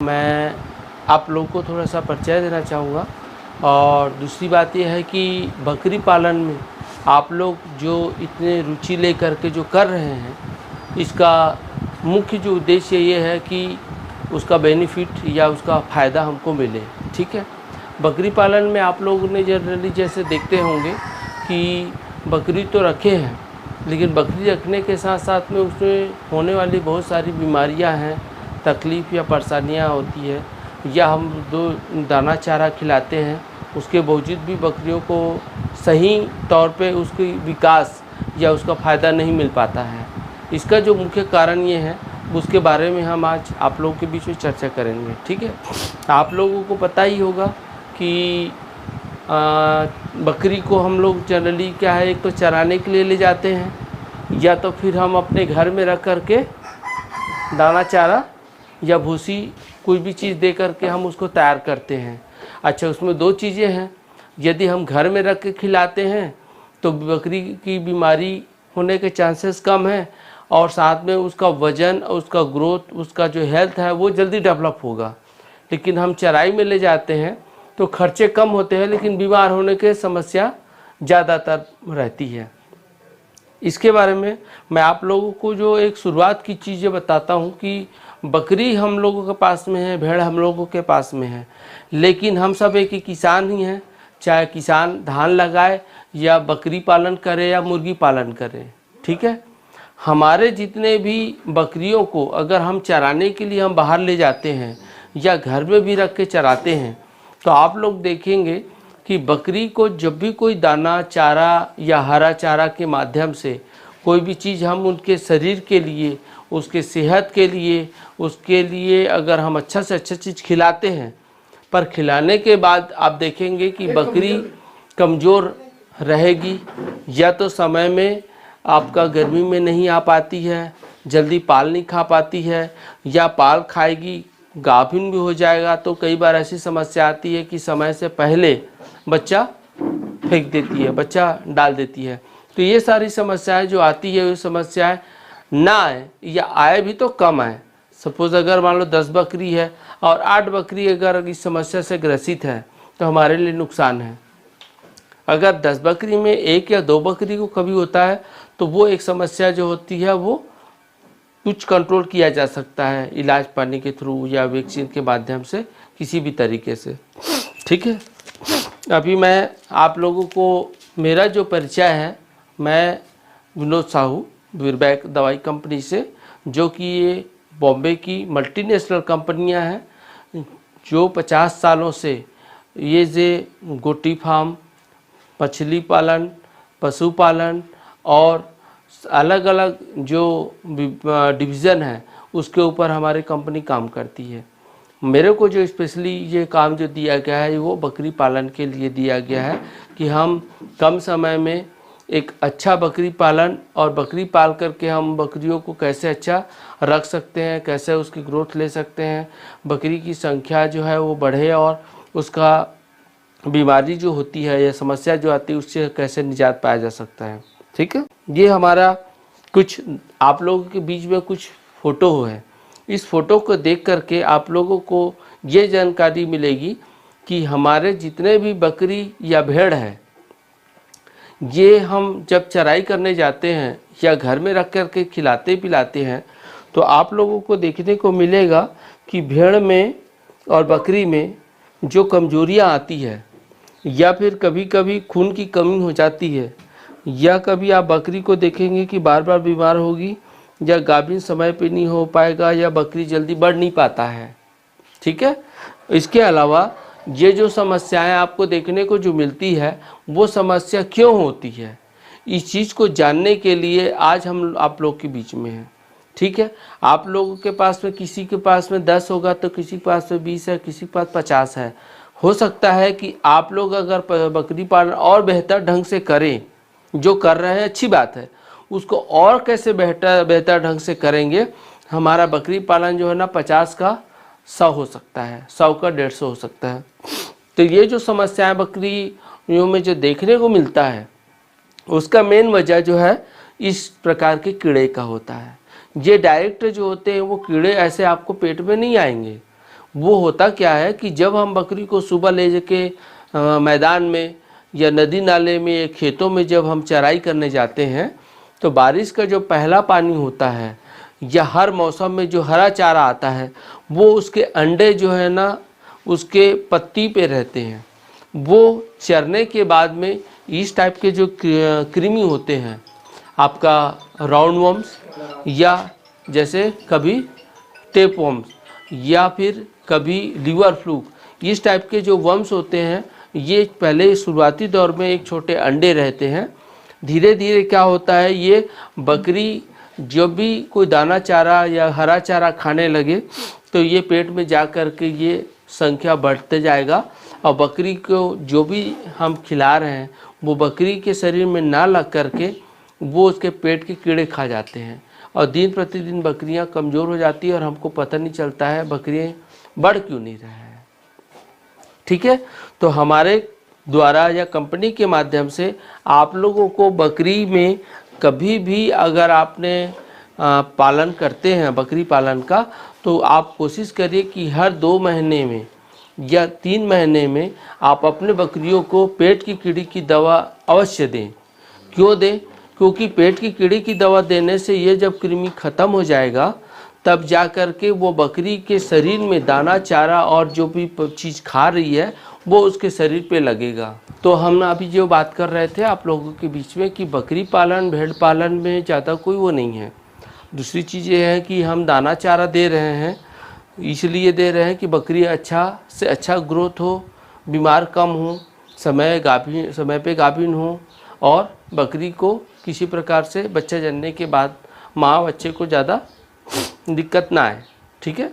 मैं आप लोगों को थोड़ा सा परिचय देना चाहूँगा। और दूसरी बात यह है कि बकरी पालन में आप लोग जो इतने रुचि लेकर के जो कर रहे हैं, इसका मुख्य जो उद्देश्य ये है कि उसका बेनिफिट या उसका फ़ायदा हमको मिले। ठीक है, बकरी पालन में आप लोगों ने जनरली जैसे देखते होंगे कि बकरी तो रखे हैं, लेकिन बकरी रखने के साथ साथ में उसमें होने वाली बहुत सारी बीमारियां हैं, तकलीफ़ या परेशानियां होती है, या हम दो दाना चारा खिलाते हैं उसके बावजूद भी बकरियों को सही तौर पे उसकी विकास या उसका फ़ायदा नहीं मिल पाता है। इसका जो मुख्य कारण ये है, उसके बारे में हम आज आप लोगों के बीच में चर्चा करेंगे। ठीक है, आप लोगों को पता ही होगा कि बकरी को हम लोग जनरली क्या है, एक तो चराने के लिए ले जाते हैं, या तो फिर हम अपने घर में रख कर के दाना चारा या भूसी कोई भी चीज़ दे करके हम उसको तैयार करते हैं। अच्छा, उसमें दो चीज़ें हैं। यदि हम घर में रख के खिलाते हैं तो बकरी की बीमारी होने के चांसेस कम हैं, और साथ में उसका वज़न, उसका ग्रोथ, उसका जो हेल्थ है वो जल्दी डेवलप होगा। लेकिन हम चराई में ले जाते हैं तो खर्चे कम होते हैं, लेकिन बीमार होने के समस्या ज़्यादातर रहती है। इसके बारे में मैं आप लोगों को जो एक शुरुआत की चीज़ें बताता हूँ कि बकरी हम लोगों के पास में है, भेड़ हम लोगों के पास में है, लेकिन हम सब एक ही किसान ही हैं। चाहे किसान धान लगाए या बकरी पालन करे या मुर्गी पालन करे। ठीक है, हमारे जितने भी बकरियों को अगर हम चराने के लिए हम बाहर ले जाते हैं या घर में भी रख के चराते हैं, तो आप लोग देखेंगे कि बकरी को जब भी कोई दाना चारा या हरा चारा के माध्यम से कोई भी चीज़ हम उनके शरीर के लिए, उसके सेहत के लिए, उसके लिए अगर हम अच्छा से अच्छा चीज़ खिलाते हैं, पर खिलाने के बाद आप देखेंगे कि बकरी कमज़ोर रहेगी, या तो समय में आपका गर्मी में नहीं आ पाती है, जल्दी पाल नहीं खा पाती है, या पाल खाएगी गाभिन भी हो जाएगा तो कई बार ऐसी समस्या आती है कि समय से पहले बच्चा फेंक देती है, बच्चा डाल देती है। तो ये सारी समस्याएं जो आती है, वो समस्याएं ना आए या आए भी तो कम आए। सपोज़ अगर मान लो 10 बकरी है और 8 बकरी अगर इस समस्या से ग्रसित है तो हमारे लिए नुकसान है। अगर 10 बकरी में 1 या 2 बकरी को कभी होता है तो वो एक समस्या जो होती है वो कुछ कंट्रोल किया जा सकता है इलाज पानी के थ्रू या वैक्सीन के माध्यम से, किसी भी तरीके से। ठीक है, अभी मैं आप लोगों को मेरा जो परिचय है, मैं विनोद साहू वीरबैक दवाई कंपनी से, जो कि ये बॉम्बे की मल्टीनेशनल कंपनियां हैं जो 50 सालों से ये जे गोटी फार्म, मछली पालन, पशुपालन और अलग अलग जो डिवीज़न है उसके ऊपर हमारी कंपनी काम करती है। मेरे को जो स्पेशली ये काम जो दिया गया है वो बकरी पालन के लिए दिया गया है कि हम कम समय में एक अच्छा बकरी पालन और बकरी पाल करके हम बकरियों को कैसे अच्छा रख सकते हैं, कैसे उसकी ग्रोथ ले सकते हैं, बकरी की संख्या जो है वो बढ़े और उसका बीमारी जो होती है या समस्या जो आती है उससे कैसे निजात पाया जा सकता है। ठीक है, ये हमारा कुछ आप लोगों के बीच में कुछ फ़ोटो है। इस फ़ोटो को देख करके आप लोगों को ये जानकारी मिलेगी कि हमारे जितने भी बकरी या भेड़ है, ये हम जब चराई करने जाते हैं या घर में रख कर के खिलाते पिलाते हैं तो आप लोगों को देखने को मिलेगा कि भेड़ में और बकरी में जो कमजोरियां आती है, या फिर कभी कभी खून की कमी हो जाती है, या कभी आप बकरी को देखेंगे कि बार बार बीमार होगी, या गाभिन समय पे नहीं हो पाएगा, या बकरी जल्दी बढ़ नहीं पाता है। ठीक है, इसके अलावा ये जो समस्याएं आपको देखने को जो मिलती है वो समस्या क्यों होती है, इस चीज़ को जानने के लिए आज हम आप लोग के बीच में हैं। ठीक है, आप लोगों के पास में किसी के पास में 10 होगा तो किसी के पास में 20 है, किसी के पास 50 है। हो सकता है कि आप लोग अगर बकरी पालन और बेहतर ढंग से करें, जो कर रहे हैं अच्छी बात है, उसको और कैसे बेहतर ढंग से करेंगे, हमारा बकरी पालन जो है ना 50 का 100 हो सकता है, 100 का 150 हो सकता है। तो ये जो समस्याएं बकरियों में जो देखने को मिलता है उसका मेन वजह जो है इस प्रकार के कीड़े का होता है। ये डायरेक्ट जो होते हैं वो कीड़े ऐसे आपको पेट में नहीं आएंगे, वो होता क्या है कि जब हम बकरी को सुबह ले जाके मैदान में या नदी नाले में या खेतों में जब हम चराई करने जाते हैं, तो बारिश का जो पहला पानी होता है या हर मौसम में जो हरा चारा आता है, वो उसके अंडे जो है ना उसके पत्ती पे रहते हैं। वो चरने के बाद में इस टाइप के जो कृमि होते हैं, आपका राउंड वर्म्स या जैसे कभी टेप वर्म्स या फिर कभी लीवर फ्लूक, इस टाइप के जो वर्म्स होते हैं, ये पहले शुरुआती दौर में एक छोटे अंडे रहते हैं। धीरे धीरे क्या होता है, ये बकरी जब भी कोई दाना चारा या हरा चारा खाने लगे तो ये पेट में जा कर के ये संख्या बढ़ते जाएगा, और बकरी को जो भी हम खिला रहे हैं वो बकरी के शरीर में ना लग करके वो उसके पेट के कीड़े खा जाते हैं, और दिन प्रतिदिन बकरियां कमज़ोर हो जाती है और हमको पता नहीं चलता है बकरियां बढ़ क्यों नहीं रहे हैं। ठीक है, तो हमारे द्वारा या कंपनी के माध्यम से आप लोगों को बकरी में कभी भी अगर आपने पालन करते हैं बकरी पालन का, तो आप कोशिश करिए कि हर 2 महीने में या 3 महीने में आप अपने बकरियों को पेट की कीड़ी की दवा अवश्य दें। क्यों दें? क्योंकि पेट की कीड़ी की दवा देने से ये जब कृमि ख़त्म हो जाएगा तब जा कर के वो बकरी के शरीर में दाना चारा और जो भी चीज़ खा रही है वो उसके शरीर पे लगेगा। तो हम अभी जो बात कर रहे थे आप लोगों के बीच में कि बकरी पालन भेड़ पालन में ज़्यादा कोई वो नहीं है। दूसरी चीज़ ये है कि हम दाना चारा दे रहे हैं, इसलिए दे रहे हैं कि बकरी अच्छा से अच्छा ग्रोथ हो, बीमार कम हो, समय पे गाभिन हो, और बकरी को किसी प्रकार से बच्चा जनने के बाद माँ बच्चे को ज़्यादा दिक्कत ना आए। ठीक है।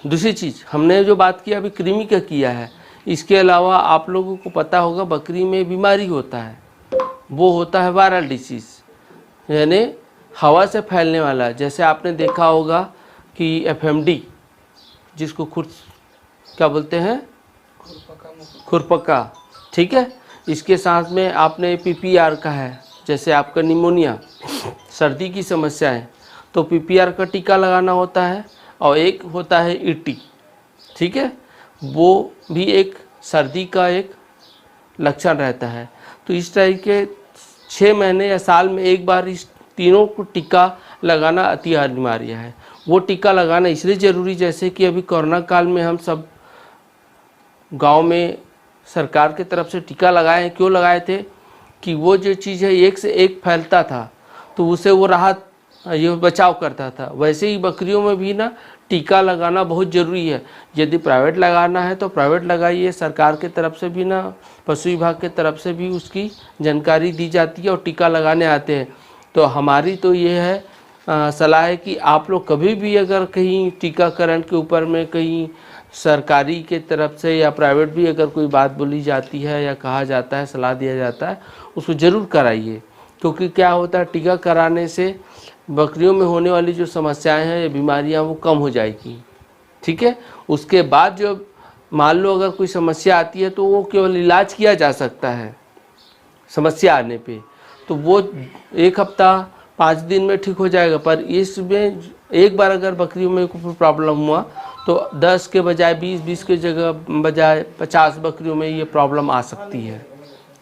दूसरी चीज़ हमने जो बात की अभी कृमि का किया है, इसके अलावा आप लोगों को पता होगा बकरी में बीमारी होता है, वो होता है वायरल डिसीज़, यानी हवा से फैलने वाला। जैसे आपने देखा होगा कि FMD जिसको क्या बोलते हैं, खुरपका। ठीक है, इसके साथ में आपने PPR का है, जैसे आपका निमोनिया सर्दी की समस्या है तो PPR का टीका लगाना होता है, और एक होता है ET। ठीक है, वो भी एक सर्दी का एक लक्षण रहता है। तो इस तरह के 6 महीने या साल में एक बार इस तीनों को टीका लगाना अति अनिवार्य है। वो टीका लगाना इसलिए ज़रूरी, जैसे कि अभी कोरोना काल में हम सब गांव में सरकार की तरफ से टीका लगाए हैं। क्यों लगाए थे कि वो जो चीज़ है एक से एक फैलता था तो उसे वो राहत ये बचाव करता था। वैसे ही बकरियों में भी ना टीका लगाना बहुत ज़रूरी है। यदि प्राइवेट लगाना है तो प्राइवेट लगाइए, सरकार के तरफ से भी ना पशु विभाग के तरफ से भी उसकी जानकारी दी जाती है और टीका लगाने आते हैं। तो हमारी तो ये है सलाह है कि आप लोग कभी भी अगर कहीं टीकाकरण के ऊपर में कहीं सरकारी के तरफ से या प्राइवेट भी अगर कोई बात बोली जाती है या कहा जाता है, सलाह दिया जाता है, उसको ज़रूर कराइए। क्योंकि क्या होता है, टीका कराने से बकरियों में होने वाली जो समस्याएं हैं या बीमारियां वो कम हो जाएगी। ठीक है, उसके बाद जो मान लो अगर कोई समस्या आती है तो वो केवल इलाज किया जा सकता है समस्या आने पे, तो वो 1 हफ्ता 5 दिन में ठीक हो जाएगा। पर इसमें एक बार अगर बकरियों में कोई प्रॉब्लम हुआ तो 10 के बजाय 20 के जगह बजाय 50 बकरियों में ये प्रॉब्लम आ सकती है।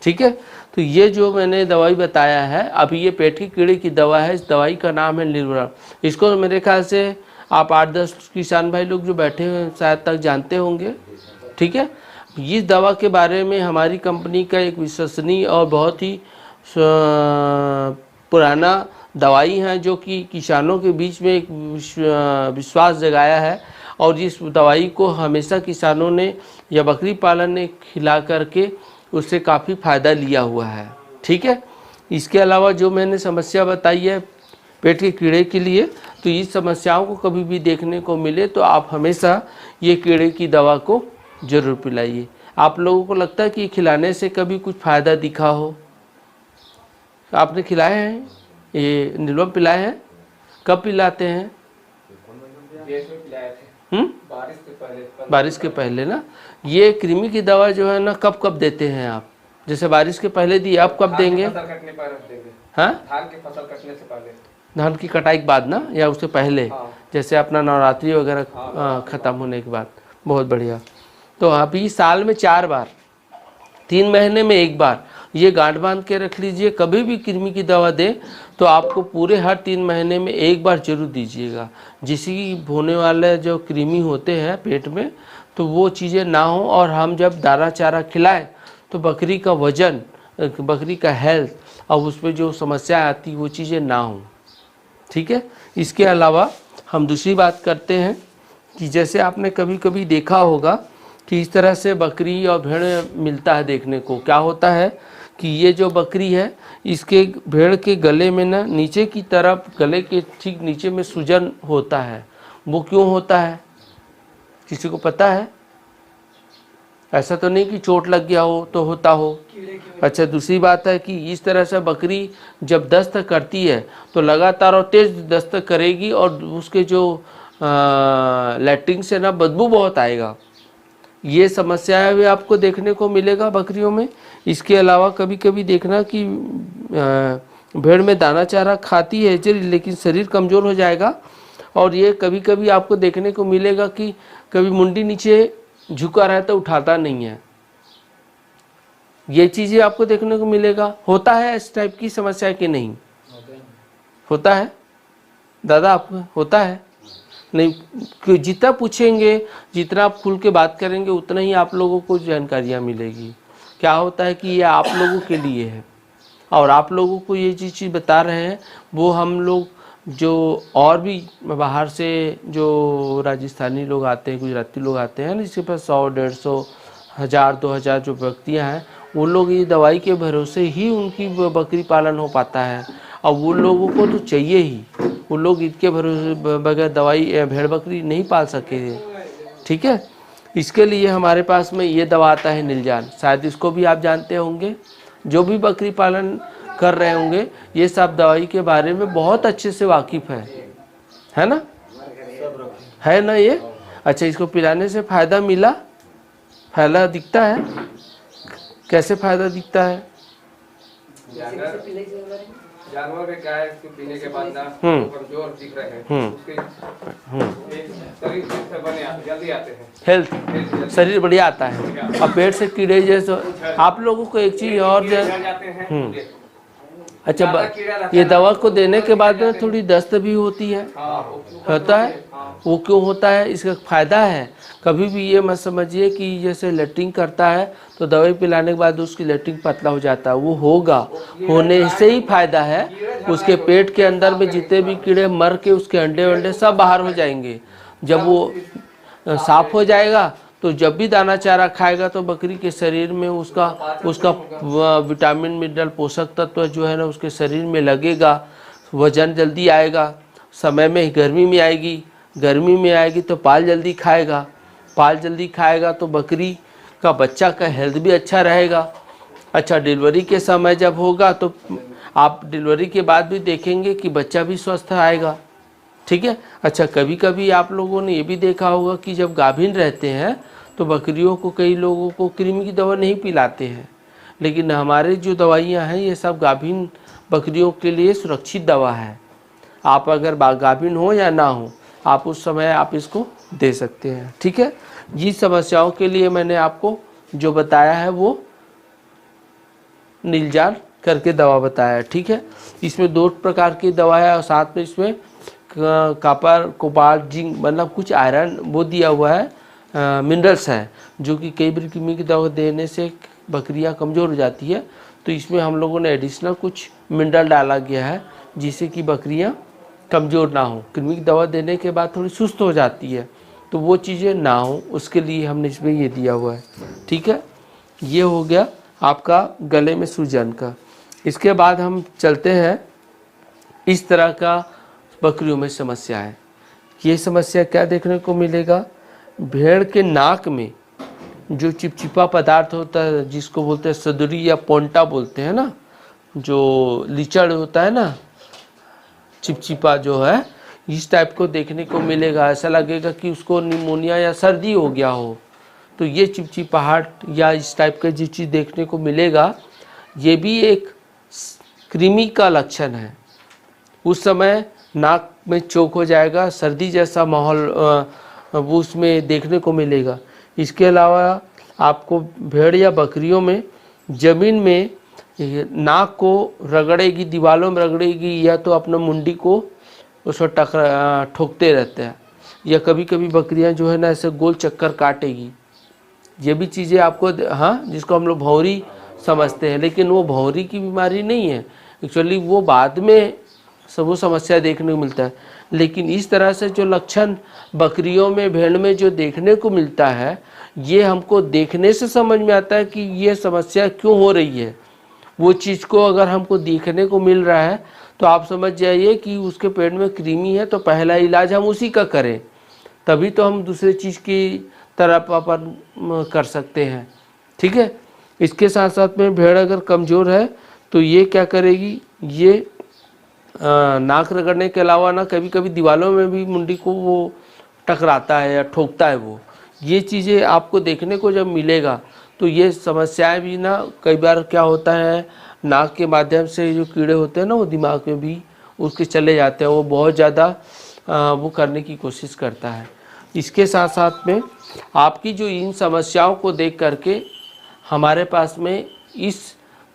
ठीक है, तो ये जो मैंने दवाई बताया है अभी ये पेट की कीड़े की दवा है। इस दवाई का नाम है लिलवरा। इसको मेरे ख्याल से आप 8-10 किसान भाई लोग जो बैठे हैं शायद तक जानते होंगे। ठीक है, इस दवा के बारे में हमारी कंपनी का एक विश्वसनीय और बहुत ही पुराना दवाई है जो कि किसानों के बीच में एक विश्वास जगाया है, और इस दवाई को हमेशा किसानों ने या बकरी पालन ने खिला करके उससे काफ़ी फ़ायदा लिया हुआ है। ठीक है, इसके अलावा जो मैंने समस्या बताई है पेट के कीड़े के लिए, तो इस समस्याओं को कभी भी देखने को मिले तो आप हमेशा ये कीड़े की दवा को ज़रूर पिलाइए। आप लोगों को लगता है कि खिलाने से कभी कुछ फ़ायदा दिखा हो? आपने खिलाए हैं ये नीलम पिलाए हैं? कब पिलाते हैं? बारिश के पहले ना। ये कृमि की दवा जो है ना कब कब देते हैं आप? जैसे बारिश के पहले दी, आप कब देंगे? हाँ, धान की फसल कटने से पहले। धान की कटाई के बाद ना, या उससे पहले, जैसे अपना नवरात्रि वगैरह ख़त्म होने के बाद। बहुत बढ़िया। तो अभी साल में 4 बार, 3 महीने में 1 बार ये गांठ बांध के रख लीजिए। कभी भी कृमि की दवा दें तो आपको पूरे हर 3 महीने में 1 बार जरूर दीजिएगा, जिससे कि होने वाले जो कृमि होते हैं पेट में तो वो चीज़ें ना हो, और हम जब दाना चारा खिलाएं तो बकरी का वजन, बकरी का हेल्थ और उसमें जो समस्या आती वो चीज़ें ना हो। ठीक है। इसके अलावा हम दूसरी बात करते हैं कि जैसे आपने कभी कभी देखा होगा कि इस तरह से बकरी और भेड़ मिलता है देखने को। क्या होता है कि ये जो बकरी है इसके भेड़ के गले में ना नीचे की तरफ, गले के ठीक नीचे में सूजन होता है। वो क्यों होता है, किसी को पता है? ऐसा तो नहीं कि चोट लग गया हो तो होता हो। अच्छा, दूसरी बात है कि इस तरह से बकरी जब दस्त करती है तो लगातार और तेज दस्त करेगी और उसके जो लैट्रिन से ना बदबू बहुत आएगा। ये समस्याएं भी आपको देखने को मिलेगा बकरियों में। इसके अलावा कभी कभी देखना कि भेड़ में दाना चारा खाती है लेकिन शरीर कमज़ोर हो जाएगा, और ये कभी कभी आपको देखने को मिलेगा कि कभी मुंडी नीचे झुका रहता उठाता नहीं है। ये चीज़ें आपको देखने को मिलेगा। होता है इस टाइप की समस्या कि नहीं होता है? दादा आपको होता है? नहीं, जितना पूछेंगे, जितना आप खुल के बात करेंगे उतना ही आप लोगों को जानकारियाँ मिलेगी। क्या होता है कि ये आप लोगों के लिए है, और आप लोगों को ये चीज़ बता रहे हैं वो हम लोग जो और भी बाहर से जो राजस्थानी लोग आते हैं, गुजराती लोग आते हैं ना, जिसके पास 100, 150, 1000, 2000 जो व्यक्तियाँ हैं, वो लोग ये दवाई के भरोसे ही उनकी बकरी पालन हो पाता है। और वो लोगों को तो चाहिए ही, वो लोग इसके भरोसे बगैर दवाई भेड़ बकरी नहीं पाल सके। ठीक है। इसके लिए हमारे पास में ये दवा आता है नीलजान, शायद इसको भी आप जानते होंगे। जो भी बकरी पालन कर रहे होंगे ये सब दवाई के बारे में बहुत अच्छे से वाकिफ़ है ना? है ना ये? अच्छा, इसको पिलाने से फ़ायदा मिला, फ़ायदा दिखता है? कैसे फ़ायदा दिखता है? जानवर में क्या है, इसको पीने के बाद ना कमजोर दिख रहे हैं, उसके शरीर से बने जल्दी आते हैं, हेल्थ शरीर बढ़िया आता है। और पेट से कीड़े जैसे आप लोगों को एक चीज़ और जाते हैं। अच्छा, ये दवा को देने के बाद में थोड़ी दस्त भी होती है, होता है? वो क्यों होता है? इसका फ़ायदा है। कभी भी ये मत समझिए कि जैसे लैट्रिन करता है तो दवाई पिलाने के बाद उसकी लैट्रिन पतला हो जाता है, वो होगा, होने से ही फ़ायदा है। उसके पेट के अंदर में जितने भी कीड़े मर के उसके अंडे वंडे सब बाहर हो जाएंगे। जब वो साफ हो जाएगा तो जब भी दाना चारा खाएगा तो बकरी के शरीर में उसका विटामिन मिनरल पोषक तत्व जो है ना उसके शरीर में लगेगा, वजन जल्दी आएगा, समय में गर्मी में आएगी तो पाल जल्दी खाएगा तो बकरी का बच्चा का हेल्थ भी अच्छा रहेगा। अच्छा, डिलीवरी के समय जब होगा तो आप डिलीवरी के बाद भी देखेंगे कि बच्चा भी स्वस्थ आएगा। ठीक है। अच्छा, कभी कभी आप लोगों ने ये भी देखा होगा कि जब गाभिन रहते हैं तो बकरियों को, कई लोगों को कृमि की दवा नहीं पिलाते हैं, लेकिन हमारे जो दवाइयाँ हैं ये सब गाभिन बकरियों के लिए सुरक्षित दवा है। आप अगर गाभिन हो या ना हो, आप उस समय आप इसको दे सकते हैं। ठीक है। जिस समस्याओं के लिए मैंने आपको जो बताया है वो नीलजान करके दवा बताया। ठीक है। इसमें 2 प्रकार की दवा है और साथ में इसमें कॉपर, कोबाल्ट, जिंक, मतलब कुछ आयरन वो दिया हुआ है, मिनरल्स हैं, जो कि कई बार कृमि की दवा देने से बकरियां कमज़ोर हो जाती है। तो इसमें हम लोगों ने एडिशनल कुछ मिनरल डाला गया है जिससे कि बकरियां कमज़ोर ना हो। कृमि की दवा देने के बाद थोड़ी सुस्त हो जाती है तो वो चीज़ें ना हो, उसके लिए हमने इसमें ये दिया हुआ है। ठीक है। ये हो गया आपका गले में सूजन का। इसके बाद हम चलते हैं, इस तरह का बकरियों में समस्या है। ये समस्या क्या देखने को मिलेगा? भेड़ के नाक में जो चिपचिपा पदार्थ होता है जिसको बोलते हैं सदरी या पोंटा बोलते हैं ना, जो लीचड़ होता है ना, चिपचिपा जो है, इस टाइप को देखने को मिलेगा। ऐसा लगेगा कि उसको निमोनिया या सर्दी हो गया हो। तो ये चिपचिपाहट या इस टाइप का जो चीज़ देखने को मिलेगा, ये भी एक कृमि का लक्षण है। उस समय नाक में चोक हो जाएगा, सर्दी जैसा माहौल वो उसमें देखने को मिलेगा। इसके अलावा आपको भेड़ या बकरियों में ज़मीन में नाक को रगड़ेगी, दीवारों में रगड़ेगी, या तो अपना मुंडी को उसको ठोकते रहते हैं, या कभी कभी बकरियां जो है ना ऐसे गोल चक्कर काटेगी। ये भी चीज़ें आपको, हाँ, जिसको हम लोग भौरी समझते हैं, लेकिन वो भौरी की बीमारी नहीं है एक्चुअली, वो बाद में सब वो समस्या देखने को मिलता है। लेकिन इस तरह से जो लक्षण बकरियों में, भेड़ में जो देखने को मिलता है, ये हमको देखने से समझ में आता है कि ये समस्या क्यों हो रही है। वो चीज़ को अगर हमको देखने को मिल रहा है तो आप समझ जाइए कि उसके पेट में कृमि है, तो पहला इलाज हम उसी का करें, तभी तो हम दूसरे चीज़ की तरफ अपन कर सकते हैं। ठीक है। इसके साथ साथ में भेड़ अगर कमज़ोर है तो ये क्या करेगी, ये नाक रगड़ने के अलावा ना कभी कभी दीवारों में भी मुंडी को वो टकराता है या ठोकता है। वो ये चीज़ें आपको देखने को जब मिलेगा तो ये समस्याएं भी ना, कई बार क्या होता है, नाक के माध्यम से जो कीड़े होते हैं ना वो दिमाग में भी उसके चले जाते हैं, वो बहुत ज़्यादा वो करने की कोशिश करता है। इसके साथ साथ में आपकी जो इन समस्याओं को देख करके हमारे पास में इस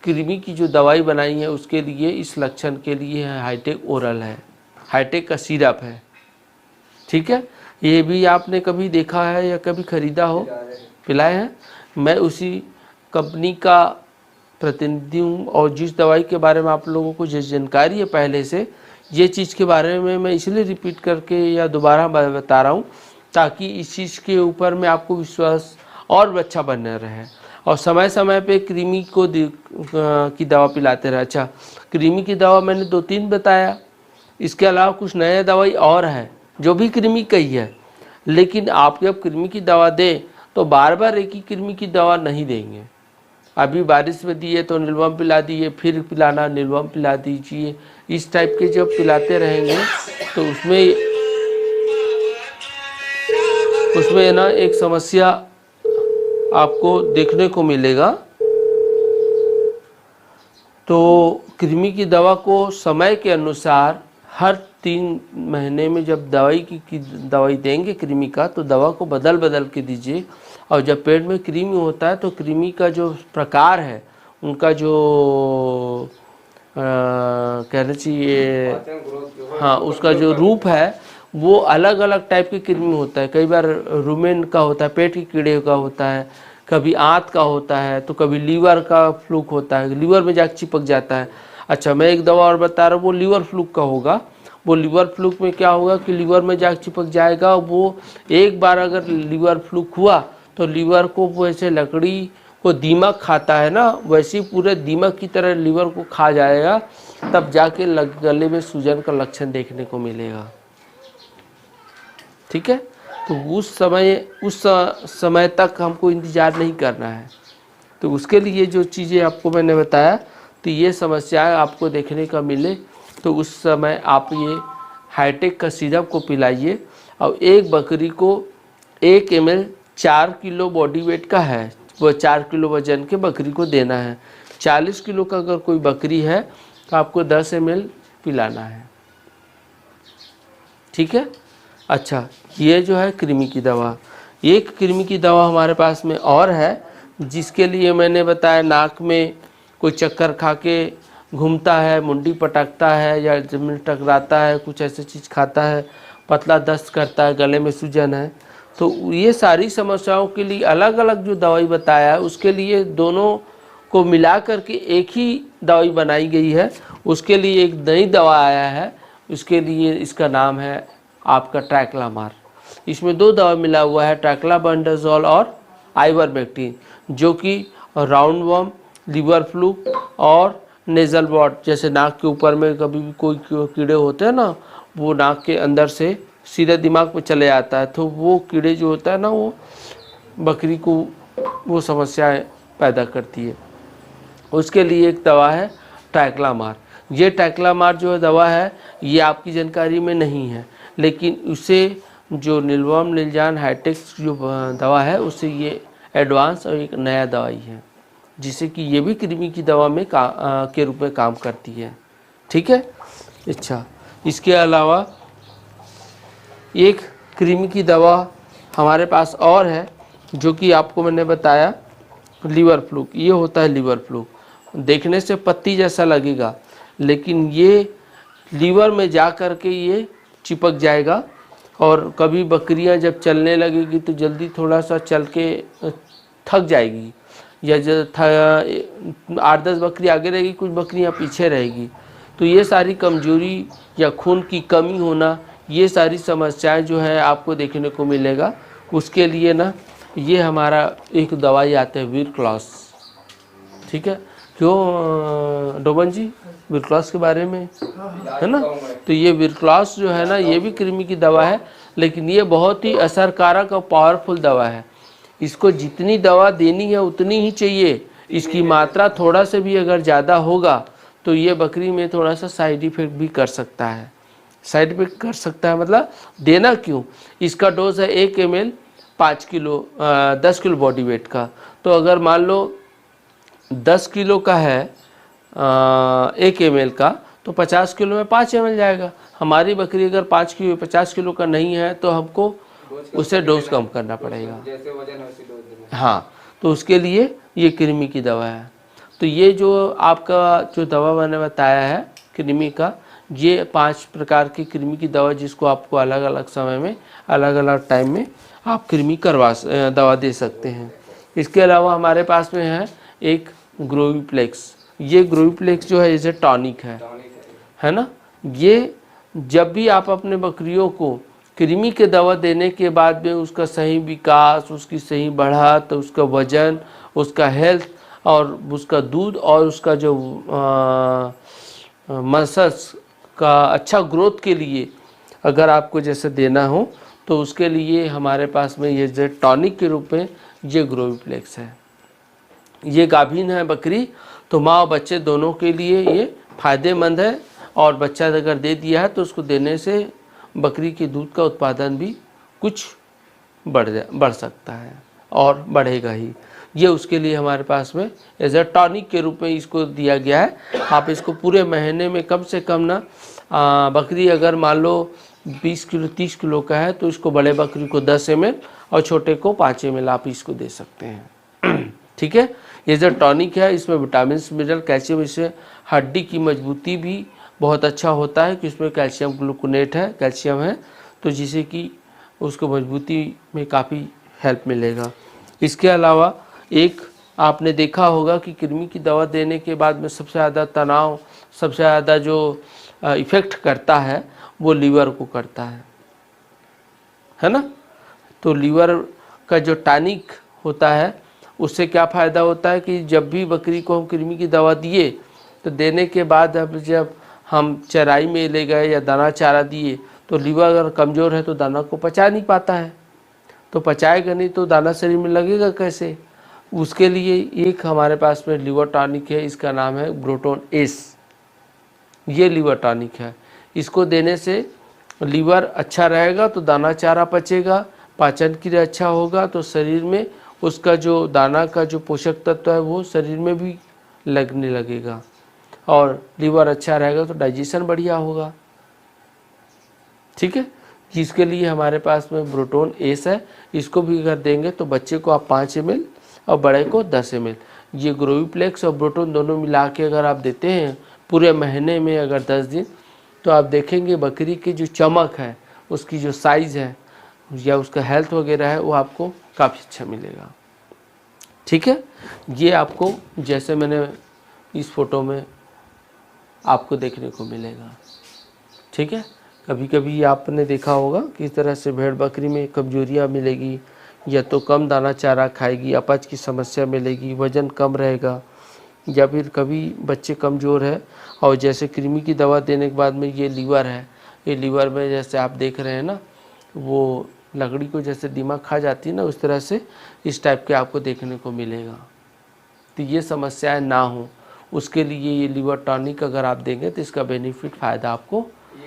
कृमि की जो दवाई बनाई है उसके लिए, इस लक्षण के लिए है हाईटेक ओरल है, हाईटेक का सिरप है। ठीक है। ये भी आपने कभी देखा है या कभी ख़रीदा हो, पिलाए हैं? मैं उसी कंपनी का प्रतिनिधि हूँ, और जिस दवाई के बारे में आप लोगों को जिस जानकारी है पहले से, ये चीज़ के बारे में मैं इसलिए रिपीट करके या दोबारा बता रहा हूँ ताकि इस चीज़ के ऊपर में आपको विश्वास और अच्छा बने रहे, और समय समय पे कृमि को की दवा पिलाते रहे। अच्छा, कृमि की दवा मैंने 2-3 बताया, इसके अलावा कुछ नया दवाई और है जो भी कृमि का ही है, लेकिन आप जब कृमि की दवा दें तो बार बार एक ही कृमि की दवा नहीं देंगे। अभी बारिश में दिए तो नीलवम पिला दिए, फिर पिलाना नीलवम पिला दीजिए, इस टाइप के जब पिलाते रहेंगे तो उसमें ना एक समस्या आपको देखने को मिलेगा। तो कृमि की दवा को समय के अनुसार हर 3 महीने में जब दवाई देंगे कृमि का, तो दवा को बदल बदल के दीजिए। और जब पेट में कृमि होता है तो कृमि का जो प्रकार है, उनका जो कहना चाहिए, हाँ, उसका जो रूप है वो अलग अलग टाइप के कृमि होता है। कई बार रुमेन का होता है, पेट के कीड़े का होता है, कभी आंत का होता है, तो कभी लीवर का फ्लूक होता है, लीवर में जाके चिपक जाता है। अच्छा, मैं एक दवा और बता रहा हूँ, वो लीवर फ्लूक का होगा। वो लीवर फ्लूक में क्या होगा कि लीवर में जाके चिपक जाएगा। वो एक बार अगर लीवर फ्लूक हुआ तो लीवर को वैसे लकड़ी को दीमक खाता है ना, वैसे ही पूरे दीमक की तरह लीवर को खा जाएगा, तब जाके गले में सूजन का लक्षण देखने को मिलेगा। ठीक है। तो उस समय तक हमको इंतज़ार नहीं करना है। तो उसके लिए जो चीज़ें आपको मैंने बताया, तो ये समस्याएं आपको देखने का मिले तो उस समय आप ये हाईटेक का सिरप को पिलाइए। और एक बकरी को 1 ml 4 किलो बॉडी वेट का है, वो 4 किलो वजन के बकरी को देना है। 40 किलो का अगर कोई बकरी है तो आपको 10 ml पिलाना है। ठीक है। अच्छा, ये जो है कृमि की दवा। एक कृमि की दवा हमारे पास में और है, जिसके लिए मैंने बताया नाक में कोई चक्कर खा के घूमता है, मुंडी पटकता है या जमीन टकराता है, कुछ ऐसी चीज़ खाता है, पतला दस्त करता है, गले में सूजन है, तो ये सारी समस्याओं के लिए अलग अलग जो दवाई बताया है उसके लिए दोनों को मिला करके एक ही दवाई बनाई गई है। उसके लिए एक नई दवा आया है, उसके लिए इसका नाम है आपका ट्रैक्लामार। इसमें 2 दवा मिला हुआ है, ट्रैक्लाबेंडाजोल और आइवरमेक्टिन, जो कि राउंड वर्म, लीवर फ्लूक और नेज़ल वॉट, जैसे नाक के ऊपर में कभी भी कोई कीड़े होते हैं ना, वो नाक के अंदर से सीधे दिमाग पे चले आता है, तो वो कीड़े जो होता है ना, वो बकरी को वो समस्याएं पैदा करती है। उसके लिए एक दवा है ट्रैक्लामार। ये ट्रैक्लामार जो दवा है ये आपकी जानकारी में नहीं है, लेकिन उसे जो नीलवम नीलजान हाईटेक जो दवा है उससे ये एडवांस और एक नया दवाई है, जिससे कि ये भी कृमि की दवा में के रूप में काम करती है। ठीक है। अच्छा, इसके अलावा एक कृमि की दवा हमारे पास और है, जो कि आपको मैंने बताया लीवर फ्लूक। ये होता है लीवर फ्लूक, देखने से पत्ती जैसा लगेगा, लेकिन ये लीवर में जा कर के ये चिपक जाएगा। और कभी बकरियां जब चलने लगेगी तो जल्दी थोड़ा सा चल के थक जाएगी, या जब 8-10 बकरी आगे रहेगी, कुछ बकरियां पीछे रहेगी, तो ये सारी कमजोरी या खून की कमी होना, ये सारी समस्याएं जो है आपको देखने को मिलेगा। उसके लिए ना ये हमारा एक दवाई आते हैं वीरक्लॉस, ठीक है। क्यों डोबन जी, वीरक्लॉस के बारे में है ना? तो ये वीरक्लॉस जो है ना, ये भी कृमि की दवा है, लेकिन ये बहुत ही असरकारक और पावरफुल दवा है। इसको जितनी दवा देनी है उतनी ही चाहिए। इसकी मात्रा थोड़ा से भी अगर ज़्यादा होगा तो ये बकरी में थोड़ा सा साइड इफेक्ट भी कर सकता है। साइड इफेक्ट कर सकता है मतलब देना क्यों, इसका डोज है 1 ml 5 kilo 10 kilo body weight का। तो अगर मान लो 10 किलो का है 1 ml का, तो 50 किलो में 5 ml जाएगा। हमारी बकरी अगर 50 किलो का नहीं है तो हमको उसे डोज कम करना पड़ेगा, जैसे वजन है उसी डोज देना। हाँ, तो उसके लिए ये कृमि की दवा है। तो ये जो आपका जो दवा मैंने बताया है कृमि का, ये 5 प्रकार की कृमि की दवा, जिसको आपको अलग अलग समय में अलग अलग टाइम में आप कृमि दवा दे सकते हैं। इसके अलावा हमारे पास में है एक ग्रोविप्लेक्स। ये ग्रोविप्लेक्स जो है इसे टॉनिक है ना। ये जब भी आप अपने बकरियों को कृमि के दवा देने के बाद में उसका सही विकास, उसकी सही बढ़त, उसका वजन, उसका हेल्थ और उसका दूध और उसका जो मसल्स का अच्छा ग्रोथ के लिए अगर आपको जैसे देना हो, तो उसके लिए हमारे पास में ये जो टॉनिक के रूप में ये ग्रोविप्लेक्स है। ये गाभिन है बकरी, तो माँ और बच्चे दोनों के लिए ये फ़ायदेमंद है। और बच्चा अगर दे दिया है तो उसको देने से बकरी के दूध का उत्पादन भी कुछ बढ़ सकता है और बढ़ेगा ही। ये उसके लिए हमारे पास में एज ए टॉनिक के रूप में इसको दिया गया है। आप इसको पूरे महीने में कम से कम ना बकरी अगर मान लो 20 किलो 30 किलो का है, तो इसको बड़े बकरी को 10 ml और छोटे को 5 ml आप इसको दे सकते हैं। ठीक है, ये जो टॉनिक है इसमें विटामिन मिनरल कैल्शियम, इससे हड्डी की मजबूती भी बहुत अच्छा होता है कि इसमें कैल्शियम ग्लूकोनेट है, कैल्शियम है, तो जिससे कि उसको मजबूती में काफ़ी हेल्प मिलेगा। इसके अलावा एक आपने देखा होगा कि कृमि की दवा देने के बाद में सबसे ज़्यादा तनाव, सबसे ज़्यादा जो इफ़ेक्ट करता है वो लीवर को करता है ना। तो लीवर का जो टॉनिक होता है उससे क्या फ़ायदा होता है कि जब भी बकरी को हम कृमि की दवा दिए, तो देने के बाद अब जब हम चराई में ले गए या दाना चारा दिए, तो लीवर अगर कमज़ोर है तो दाना को पचा नहीं पाता है, तो पचाएगा नहीं तो दाना शरीर में लगेगा कैसे। उसके लिए एक हमारे पास में लीवर टॉनिक है, इसका नाम है ग्रोटोन एस। ये लीवर टॉनिक है, इसको देने से लीवर अच्छा रहेगा तो दाना चारा पचेगा, पाचन क्रिया अच्छा होगा, तो शरीर में उसका जो दाना का जो पोषक तत्व है वो शरीर में भी लगने लगेगा, और लीवर अच्छा रहेगा तो डाइजेशन बढ़िया होगा। ठीक है, जिसके लिए हमारे पास में ग्रोटोन एस है। इसको भी अगर देंगे तो बच्चे को आप 5 ml और बड़े को 10 ml, ये ग्रोविप्लेक्स और ग्रोटोन दोनों मिला के अगर आप देते हैं पूरे महीने में अगर 10 दिन, तो आप देखेंगे बकरी की जो चमक है, उसकी जो साइज़ है या उसका हेल्थ वगैरह है वो आपको काफ़ी अच्छा मिलेगा। ठीक है, ये आपको जैसे मैंने इस फोटो में आपको देखने को मिलेगा। ठीक है, कभी कभी आपने देखा होगा किस तरह से भेड़ बकरी में कमजोरियाँ मिलेगी, या तो कम दाना चारा खाएगी, अपच की समस्या मिलेगी, वज़न कम रहेगा, या फिर कभी बच्चे कमज़ोर है। और जैसे कृमि की दवा देने के बाद में ये लीवर है, ये लीवर में जैसे आप देख रहे हैं ना, वो लकड़ी को जैसे दिमाग खा जाती है ना, उस तरह से इस टाइप के आपको देखने को मिलेगा। तो ये समस्याएं ना हो उसके लिए ये लीवर टॉनिक अगर आप देंगे तो इसका बेनिफिट फ़ायदा आपको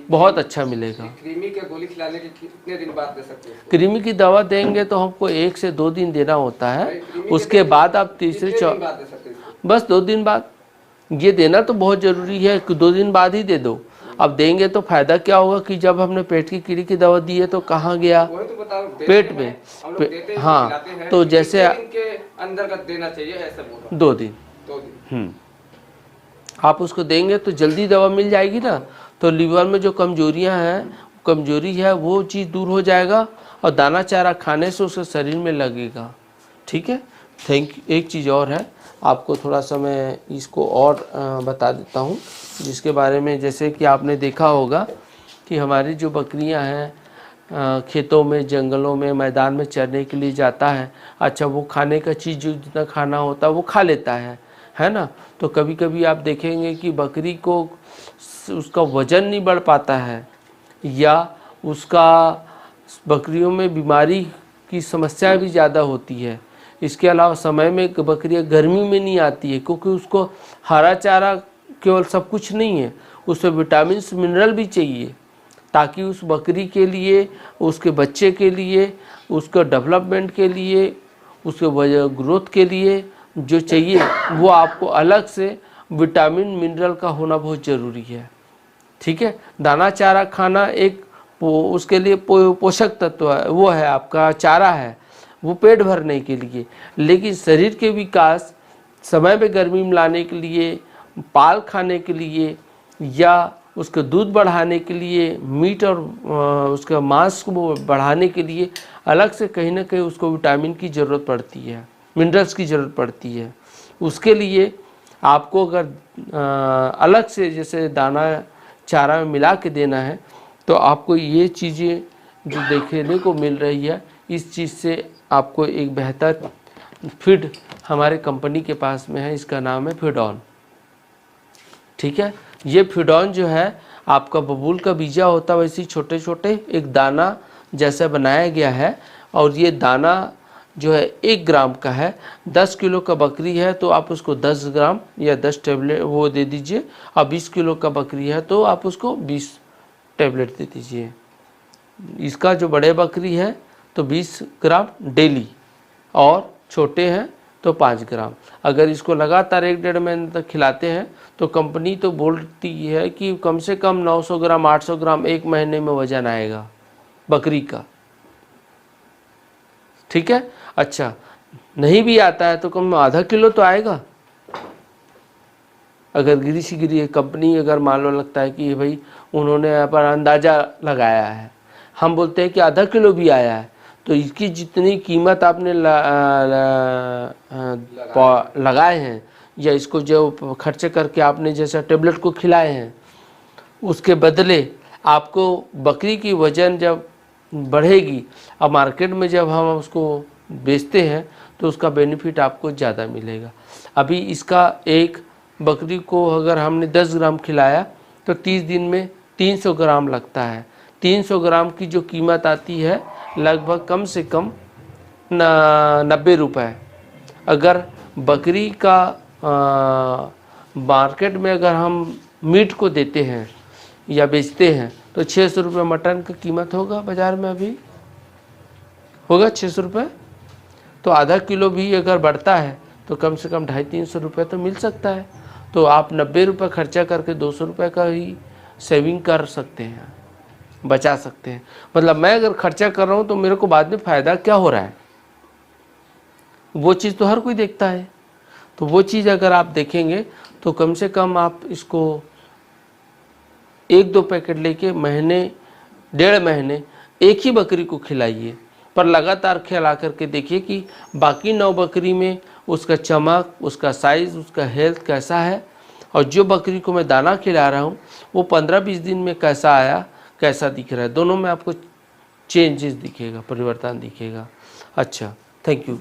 बहुत अच्छा मिलेगा। कृमि के गोली खिलाने के कितने दिन बाद दे सकते हैं? कृमि की दवा देंगे तो हमको 1 से 2 दिन देना होता है, उसके बाद आप तीसरे बाद दे सकते हैं? बस 2 दिन बाद। ये देना तो बहुत ज़रूरी है कि 2 दिन बाद ही दे दो। अब देंगे तो फायदा क्या होगा कि जब हमने पेट की कीड़ी की दवा दी है तो कहाँ गया, वही तो बताओ, पेट में। हम लोग देते हैं, हाँ, खिलाते हैं, तो जैसे कितने दिन के अंदर का देना चाहिए ऐसा बोला? 2 दिन। 2 दिन। आप उसको देंगे तो जल्दी दवा मिल जाएगी ना, तो लीवर में जो कमजोरियां हैं, कमजोरी है वो चीज़ दूर हो जाएगा और दाना चारा खाने से उसके शरीर में लगेगा। ठीक है, एक चीज़ और है, आपको थोड़ा सा मैं इसको और बता देता हूँ, जिसके बारे में जैसे कि आपने देखा होगा कि हमारी जो बकरियां हैं खेतों में, जंगलों में, मैदान में चरने के लिए जाता है। अच्छा, वो खाने का चीज़ जो जितना खाना होता है वो खा लेता है ना। तो कभी कभी आप देखेंगे कि बकरी को उसका वज़न नहीं बढ़ पाता है, या उसका बकरियों में बीमारी की समस्या भी ज़्यादा होती है। इसके अलावा समय में बकरियां गर्मी में नहीं आती है, क्योंकि उसको हरा चारा केवल सब कुछ नहीं है, उसमें विटामिन मिनरल भी चाहिए, ताकि उस बकरी के लिए, उसके बच्चे के लिए, उसका डेवलपमेंट के लिए, उसके ग्रोथ के लिए जो चाहिए वो आपको अलग से विटामिन मिनरल का होना बहुत ज़रूरी है। ठीक है, दाना चारा खाना एक उसके लिए पोषक तत्व है, वो है आपका चारा है, वो पेट भरने के लिए। लेकिन शरीर के विकास, समय पे गर्मी में लाने के लिए, पाल खाने के लिए, या उसका दूध बढ़ाने के लिए, मीट और उसका मांस को बढ़ाने के लिए अलग से कहीं ना कहीं उसको विटामिन की ज़रूरत पड़ती है, मिनरल्स की ज़रूरत पड़ती है। उसके लिए आपको अगर अलग से जैसे दाना चारा में मिला के देना है, तो आपको ये चीज़ें जो देखने को मिल रही है, इस चीज़ से आपको एक बेहतर फीड हमारे कंपनी के पास में है, इसका नाम है फिडॉन। ठीक है, ये फिडॉन जो है आपका बबूल का बीजा होता है, वैसे छोटे छोटे एक दाना जैसा बनाया गया है, और ये दाना जो है 1 ग्राम का है। 10 किलो का बकरी है तो आप उसको 10 ग्राम या 10 टेबलेट वो दे दीजिए, और 20 किलो का बकरी है तो आप उसको 20 टेबलेट दे दीजिए। इसका जो बड़े बकरी है तो 20 ग्राम डेली, और छोटे हैं तो 5 ग्राम। अगर इसको लगातार 1-1.5 महीने तक खिलाते हैं तो कंपनी तो बोलती है कि कम से कम 900 ग्राम 800 ग्राम 1 महीने में वजन आएगा बकरी का। ठीक है, अच्छा नहीं भी आता है तो कम आधा किलो तो आएगा। अगर गिरी सी गिरी कंपनी अगर मान लो लगता है कि भाई उन्होंने यहाँ पर अंदाज़ा लगाया है, हम बोलते हैं कि आधा किलो भी आया है, तो इसकी जितनी कीमत आपने लगाए हैं, या इसको जो खर्चे करके आपने जैसा टेबलेट को खिलाए हैं, उसके बदले आपको बकरी की वज़न जब बढ़ेगी, अब मार्केट में जब हम उसको बेचते हैं तो उसका बेनिफिट आपको ज़्यादा मिलेगा। अभी इसका एक बकरी को अगर हमने 10 ग्राम खिलाया तो 30 दिन में 300 ग्राम लगता है। 300 ग्राम की जो कीमत आती है लगभग कम से कम 90 रुपये। अगर बकरी का मार्केट में अगर हम मीट को देते हैं या बेचते हैं तो 600 रुपये मटन का कीमत होगा बाज़ार में, अभी होगा 600 रुपये। तो आधा किलो भी अगर बढ़ता है तो कम से कम 250-300 रुपये तो मिल सकता है। तो आप 90 रुपये खर्चा करके 200 रुपये का ही सेविंग कर सकते हैं, बचा सकते हैं। मतलब मैं अगर खर्चा कर रहा हूँ तो मेरे को बाद में फ़ायदा क्या हो रहा है, वो चीज़ तो हर कोई देखता है। तो वो चीज़ अगर आप देखेंगे तो कम से कम आप इसको 1-2 पैकेट लेके महीने 1.5 महीने एक ही बकरी को खिलाइए, पर लगातार खिला करके देखिए कि बाकी 9 बकरी में उसका चमक, उसका साइज़, उसका हेल्थ कैसा है, और जो बकरी को मैं दाना खिला रहा हूँ वो 15-20 दिन में कैसा आया, कैसा दिख रहा है, दोनों में आपको चेंजेस दिखेगा, परिवर्तन दिखेगा। अच्छा, थैंक यू।